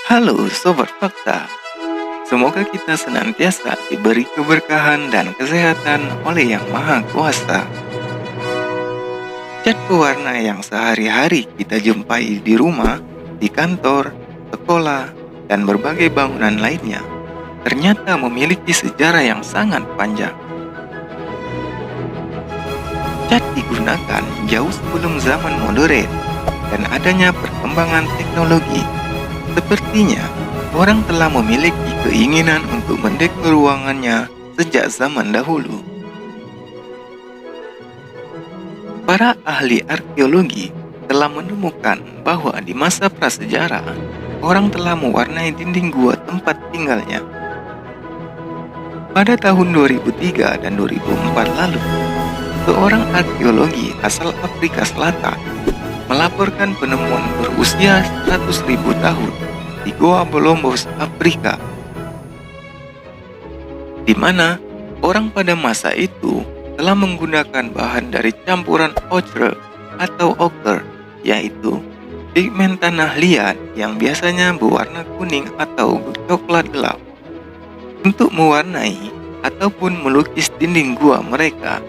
Halo Sobat Fakta, semoga kita senantiasa diberi keberkahan dan kesehatan oleh Yang Maha Kuasa. Cat pewarna yang sehari-hari kita jumpai di rumah, di kantor, sekolah, dan berbagai bangunan lainnya ternyata memiliki sejarah yang sangat panjang. Cat digunakan jauh sebelum zaman modern dan adanya perkembangan teknologi. Sepertinya, orang telah memiliki keinginan untuk mendekor ruangannya sejak zaman dahulu. Para ahli arkeologi telah menemukan bahwa di masa prasejarah, orang telah mewarnai dinding gua tempat tinggalnya. Pada tahun 2003 dan 2004 lalu, seorang arkeologi asal Afrika Selatan melaporkan penemuan berusia 100.000 tahun di Goa Bolombos, Afrika, di mana orang pada masa itu telah menggunakan bahan dari campuran ochre atau ochre, yaitu pigmen tanah liat yang biasanya berwarna kuning atau coklat gelap, untuk mewarnai ataupun melukis dinding gua mereka.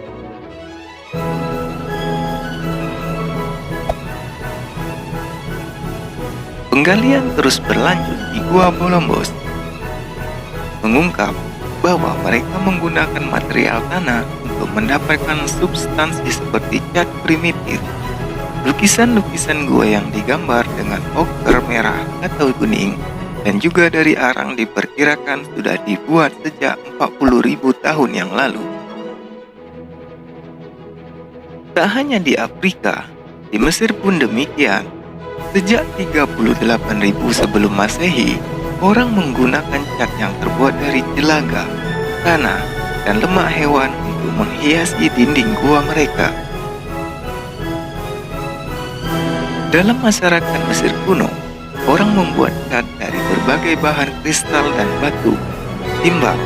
Penggalian terus berlanjut di Gua Bolombos, mengungkap bahwa mereka menggunakan material tanah untuk mendapatkan substansi seperti cat primitif. Lukisan-lukisan gua yang digambar dengan ochre merah atau kuning dan juga dari arang diperkirakan sudah dibuat sejak 40.000 tahun yang lalu. Tak hanya di Afrika, di Mesir pun demikian. Sejak 38.000 sebelum Masehi, orang menggunakan cat yang terbuat dari telaga, tanah, dan lemak hewan untuk menghiasi dinding gua mereka. Dalam masyarakat Mesir kuno, orang membuat cat dari berbagai bahan kristal dan batu, timbang,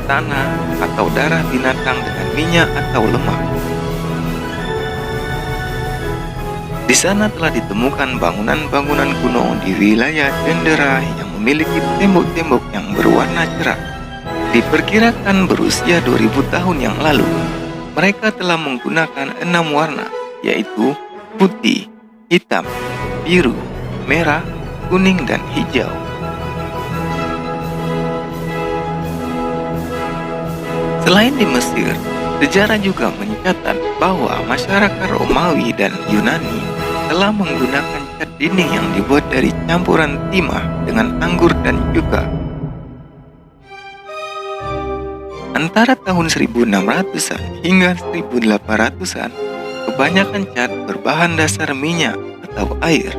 tanah, atau darah binatang dengan minyak atau lemak. Di sana telah ditemukan bangunan-bangunan kuno di wilayah Dendera yang memiliki tembok-tembok yang berwarna cerah. Diperkirakan berusia 2000 tahun yang lalu, mereka telah menggunakan 6 warna, yaitu putih, hitam, biru, merah, kuning, dan hijau. Selain di Mesir, sejarah juga mencatat bahwa masyarakat Romawi dan Yunani telah menggunakan cat dinding yang dibuat dari campuran timah dengan anggur dan cuka. Antara tahun 1600-an hingga 1800-an, kebanyakan cat berbahan dasar minyak atau air.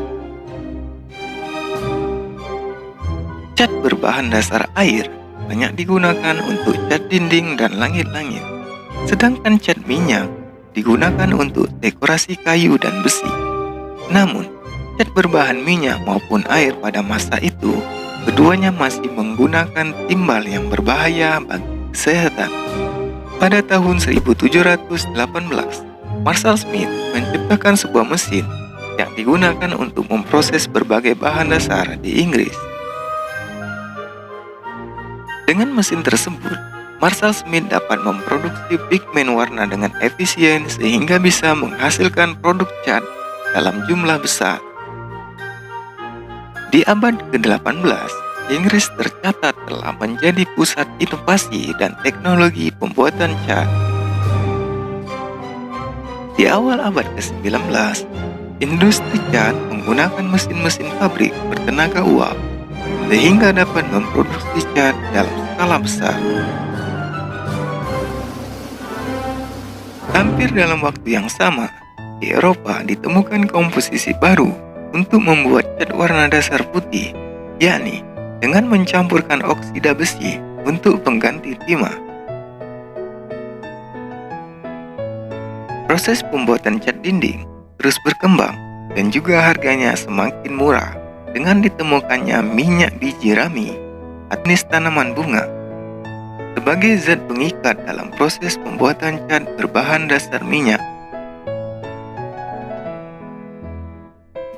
Cat berbahan dasar air banyak digunakan untuk cat dinding dan langit-langit, sedangkan cat minyak digunakan untuk dekorasi kayu dan besi. Namun, cat berbahan minyak maupun air pada masa itu, keduanya masih menggunakan timbal yang berbahaya bagi kesehatan. Pada tahun 1718, Marshall Smith menciptakan sebuah mesin yang digunakan untuk memproses berbagai bahan dasar di Inggris. Dengan mesin tersebut, Marshall Smith dapat memproduksi pigmen warna dengan efisien sehingga bisa menghasilkan produk cat dalam jumlah besar. Di abad ke-18, Inggris tercatat telah menjadi pusat inovasi dan teknologi pembuatan cat. Di awal abad ke-19, industri cat menggunakan mesin-mesin pabrik bertenaga uap sehingga dapat memproduksi cat dalam skala besar. Hampir dalam waktu yang sama, di Eropa ditemukan komposisi baru untuk membuat cat warna dasar putih, yakni dengan mencampurkan oksida besi untuk pengganti timah. Proses pembuatan cat dinding terus berkembang dan juga harganya semakin murah dengan ditemukannya minyak biji rami, jenis tanaman bunga, sebagai zat pengikat dalam proses pembuatan cat berbahan dasar minyak.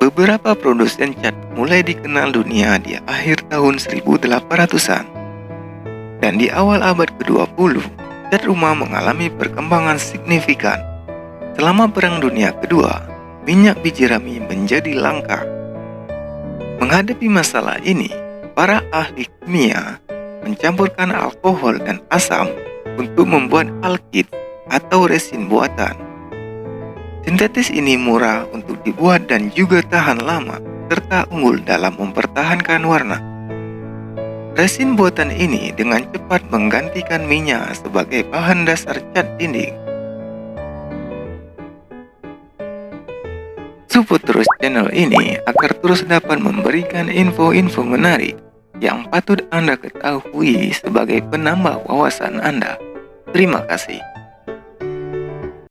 beberapa produsen cat mulai dikenal dunia di akhir tahun 1800-an. Dan di awal abad ke-20, cat rumah mengalami perkembangan signifikan. Selama Perang Dunia Kedua, minyak biji rami menjadi langka. Menghadapi masalah ini, para ahli kimia mencampurkan alkohol dan asam untuk membuat alkit atau resin buatan. Sintetis ini murah untuk dibuat dan juga tahan lama, serta unggul dalam mempertahankan warna. Resin buatan ini dengan cepat menggantikan minyak sebagai bahan dasar cat dinding. Support terus channel ini agar terus dapat memberikan info-info menarik yang patut Anda ketahui sebagai penambah wawasan Anda. Terima kasih.